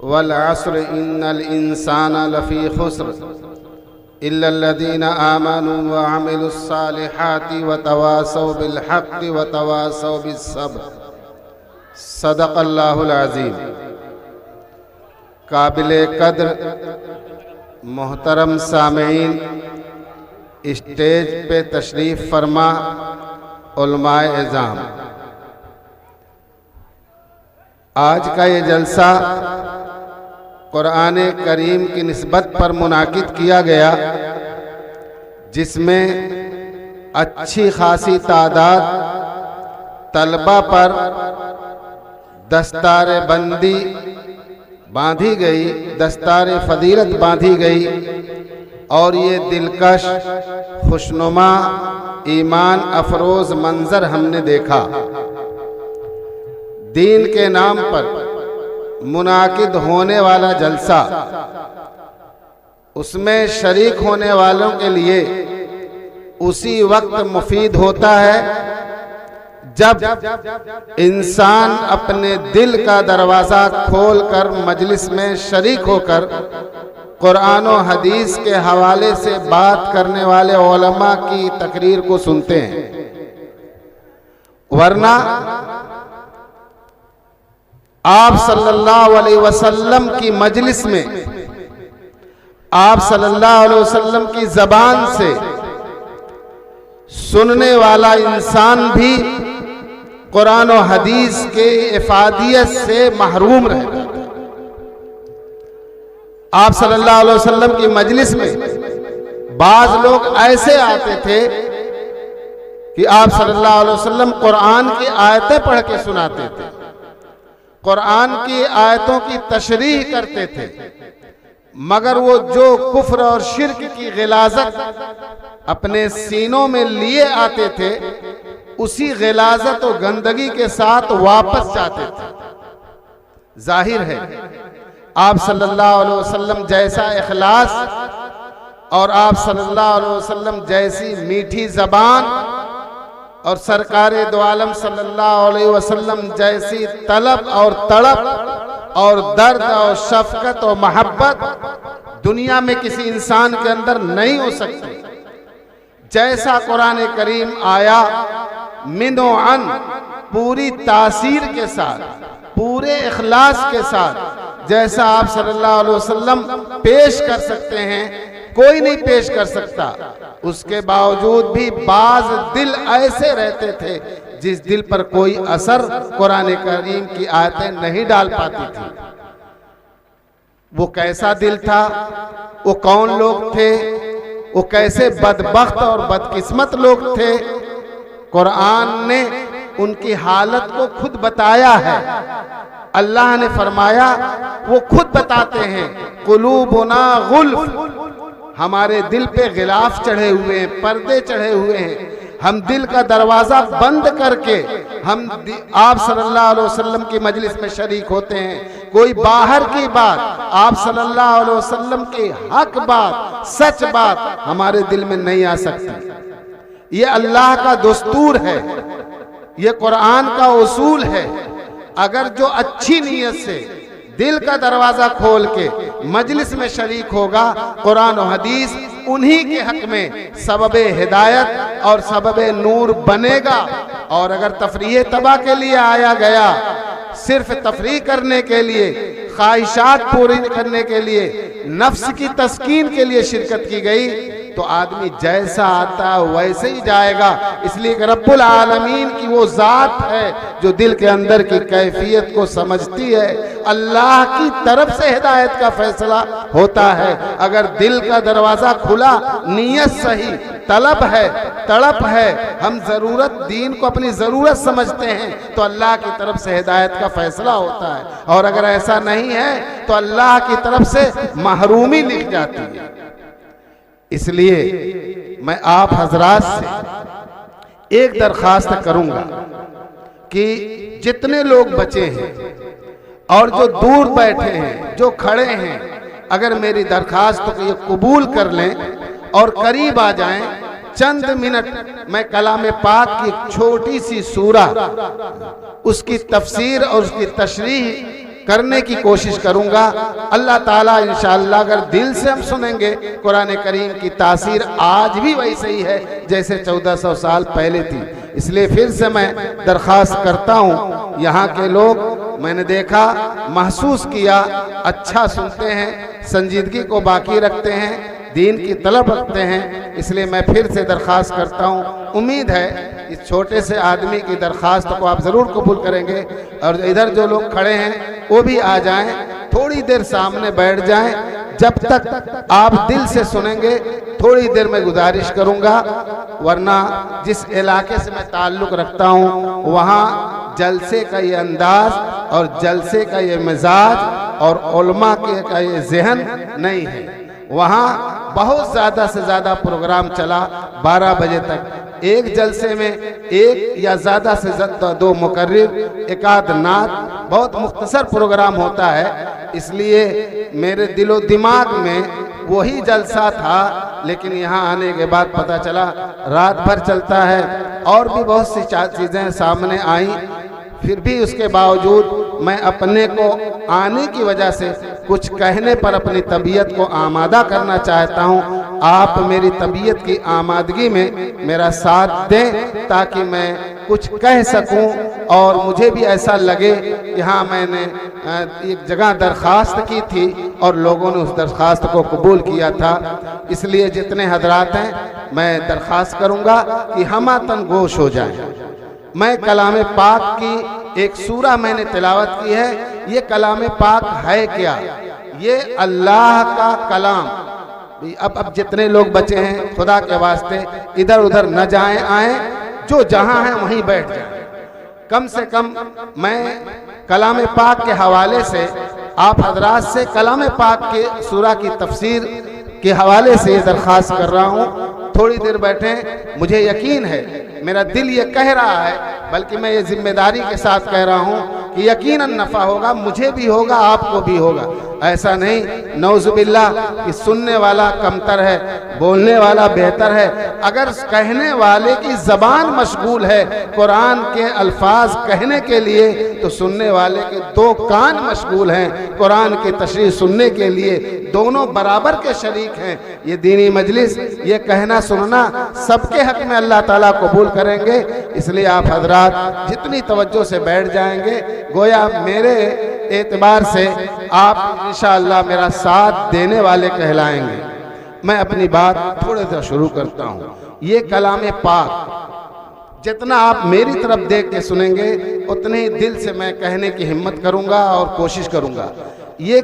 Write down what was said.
वल अस्र इन्नल इंसाना लफ़ी खुस्र इल्लल्लज़ीना आमनू व अमिलुस्सालिहाति व तवासौ बिल हक़्क़ि व तवासौ बिस्सब्र। सदक़ल्लाहुल अज़ीम। काबिल कद्र मोहतरम सामीईन, स्टेज पे तशरीफ़ फरमा उलमाए इज़ाम, आज का ये जलसा कुरान करीम की निस्बत पर मुनाकिद किया गया, जिसमें अच्छी खासी तादाद तलबा पर दस्तार बंदी बांधी गई, दस्तार फजीलत बांधी गई और ये दिलकश खुशनुमा ईमान अफरोज मंजर हमने देखा। दीन के नाम पर मुनाकिद होने वाला जलसा, उसमें शरीक होने वालों के लिए उसी वक्त मुफीद होता है जब इंसान अपने दिल का दरवाज़ा खोलकर मजलिस में शरीक होकर कुरान और हदीस के हवाले से बात करने वाले उलमा की तकरीर को सुनते हैं। वरना आप सल्लल्लाहु अलैहि वसल्लम की मजलिस में आप सल्लल्लाहु अलैहि वसल्लम की ज़बान से सुनने वाला इंसान भी कुरान और हदीस के इफादियत से महरूम रहेगा। आप सल्लल्लाहु अलैहि वसल्लम की मजलिस में बाज लोग ऐसे आते थे कि आप सल्लल्लाहु अलैहि वसल्लम कुरान की आयतें पढ़ के सुनाते थे, कुरान की आयतों की तशरीह करते थे, मगर वो जो कुफ्र और शिर्क की गिलाजत अपने सीनों में लिए आते थे, उसी गिलाजत और गंदगी के साथ वापस जाते थे। जाहिर है आप सल्लल्लाहु अलैहि वसल्लम जैसा इखलास और आप सल्लल्लाहु अलैहि वसल्लम जैसी मीठी जबान और सरकारे दो आलम सल्लल्लाहु अलैहि वसल्लम जैसी तलब और तड़प और दर्द और शफकत और मोहब्बत दुनिया में किसी इंसान के अंदर नहीं हो सकती। जैसा कुरान करीम आया मिनो अन, पूरी तासीर के साथ, पूरे इखलास के साथ, जैसा आप सल्लल्लाहु अलैहि वसल्लम पेश कर सकते हैं, कोई नहीं पेश कर सकता। उसके बावजूद भी बाज दिल ऐसे रहते थे जिस दिल पर कोई असर कुरान करीम की आयतें नहीं डाल पाती थी। वो कैसा दिल था, वो कौन लोग थे, वो कैसे बदबख्त और बदकिस्मत लोग थे, कुरान ने उनकी हालत को खुद बताया है। अल्लाह ने फरमाया, वो खुद बताते हैं, कुलूबुना गुल्फ, हमारे दिल पे गिलाफ चढ़े हुए हैं, पर्दे चढ़े हुए हैं। हम दिल का दरवाजा बंद करके हम आप सल्लल्लाहु अलैहि वसल्लम की मजलिस में शरीक होते हैं। कोई बाहर की बात, आप सल्लल्लाहु अलैहि वसल्लम की हक बात, सच बात हमारे दिल में नहीं आ सकती। ये अल्लाह का दस्तूर है, ये कुरान का उसूल है। अगर जो अच्छी नीयत से दिल का दरवाजा खोल के मजलिस में शरीक होगा, कुरान और हदीस उन्हीं के हक में सबबे हिदायत और सबबे नूर बनेगा। और अगर तफरीह तबाह के लिए आया गया, सिर्फ तफरीह करने के लिए, ख्वाहिशात पूरी करने के लिए, नफ्स की तस्कीन के लिए शिरकत की गई, तो आदमी जैसा आता है वैसे ही जाएगा। इसलिए रब्बुल आलमीन की वो जात है जो दिल के अंदर की कैफियत को समझती है। अल्लाह की तरफ से हिदायत का फैसला होता है। अगर दिल का दरवाजा खुला, नीयत सही, तलब है, तड़प है, हम जरूरत दीन को अपनी जरूरत समझते हैं, तो अल्लाह की तरफ से हिदायत का फैसला होता है। और अगर ऐसा नहीं है तो अल्लाह की तरफ से महरूमी लिख जाती है। इसलिए मैं आप हजरात से एक दरखास्त करूंगा कि जितने लोग बचे हैं और जो दूर बैठे हैं, जो खड़े हैं, अगर मेरी दरखास्त को ये कबूल कर लें और करीब आ जाएं, चंद मिनट मैं कलाम पाक की एक छोटी सी सूरा, उसकी तफसीर और उसकी तशरीह करने की कोशिश करूंगा। अल्लाह ताला इंशाअल्लाह अगर दिल से हम सुनेंगे, कुरान करीम की तासीर आज भी वैसे ही है जैसे 1400 साल पहले थी। इसलिए फिर से मैं दरख्वास्त करता हूँ, यहाँ के लोग मैंने देखा, महसूस किया, अच्छा सुनते हैं, संजीदगी को बाकी रखते हैं, दीन की तलब रखते हैं। इसलिए मैं फिर से दरख्वास्त करता हूँ, उम्मीद है इस छोटे से आदमी की दरख्वास्त को आप ज़रूर कबूल करेंगे। और इधर जो लोग खड़े हैं वो भी आ जाएं, थोड़ी देर सामने बैठ जाएं। जब तक आप दिल से सुनेंगे थोड़ी देर में गुजारिश करूंगा, वरना जिस इलाके से मैं ताल्लुक़ रखता हूँ वहाँ जलसे का ये अंदाज और जलसे का ये मिजाज और उलमा के का ये जहन नहीं है। वहाँ बहुत ज़्यादा से ज़्यादा प्रोग्राम चला 12 बजे तक। एक जलसे में एक या ज़्यादा से ज़्यादा 2 मुकर्रिर, एक आध नात, बहुत मुख्तसर प्रोग्राम होता है। इसलिए मेरे दिलो दिमाग में वही जलसा था, लेकिन यहाँ आने के बाद पता चला रात भर चलता है और भी बहुत सी चीज़ें सामने आई। फिर भी उसके बावजूद मैं अपने को आने की वजह से कुछ कहने पर अपनी तबीयत को आमादा करना चाहता हूँ। आप मेरी तबीयत की आमादगी में मेरा साथ दें ताकि मैं कुछ कह सकूं और मुझे भी ऐसा लगे कि हाँ, मैंने एक जगह दरख्वास्त की थी और लोगों ने उस दरख्वास्त को कबूल किया था। इसलिए जितने हजरात हैं मैं दरख्वास्त करूँगा कि हमातन गोश हो जाए। मैं कलाम पाक की एक सूरा मैंने तिलावत की है। ये कलाम पाक है क्या? ये अल्लाह का कलाम। अब जितने लोग बचे हैं, खुदा के वास्ते इधर उधर न जाएं आएं, जो जहां है वहीं बैठ जाएं। कम से कम मैं कलाम पाक के हवाले से आप हजरात से कलाम पाक के सूरा की तफसीर के हवाले से दरख्वास्त कर रहा हूँ। थोड़ी देर बैठें। मुझे यकीन है, मेरा दिल ये कह रहा है, बल्कि मैं ये जिम्मेदारी के साथ कह रहा हूँ कि यकीनन नफ़ा होगा, मुझे भी होगा, आपको भी होगा। ऐसा नहीं नौजुबिल्लाह कि सुनने वाला कमतर है, बोलने वाला बेहतर है। अगर कहने वाले की ज़बान मशगूल है कुरान के अल्फाज कहने के लिए, तो सुनने वाले के 2 कान मशगूल हैं कुरान की तशरीह सुनने के लिए। दोनों बराबर के शरीक हैं। ये दीनी मजलिस, ये कहना सुनना सबके हक में अल्लाह ताला कबूल करेंगे। इसलिए आप हजरात जितनी तवज्जो से बैठ जाएंगे, गोया मेरे एतबार से आप इंशाअल्लाह मेरा साथ देने वाले कहलाएंगे। मैं अपनी बात थोड़े सा शुरू करता हूँ। ये कलाम पाक जितना आप मेरी तरफ देख के सुनेंगे, उतने ही दिल से मैं कहने की हिम्मत करूँगा और कोशिश करूँगा। ये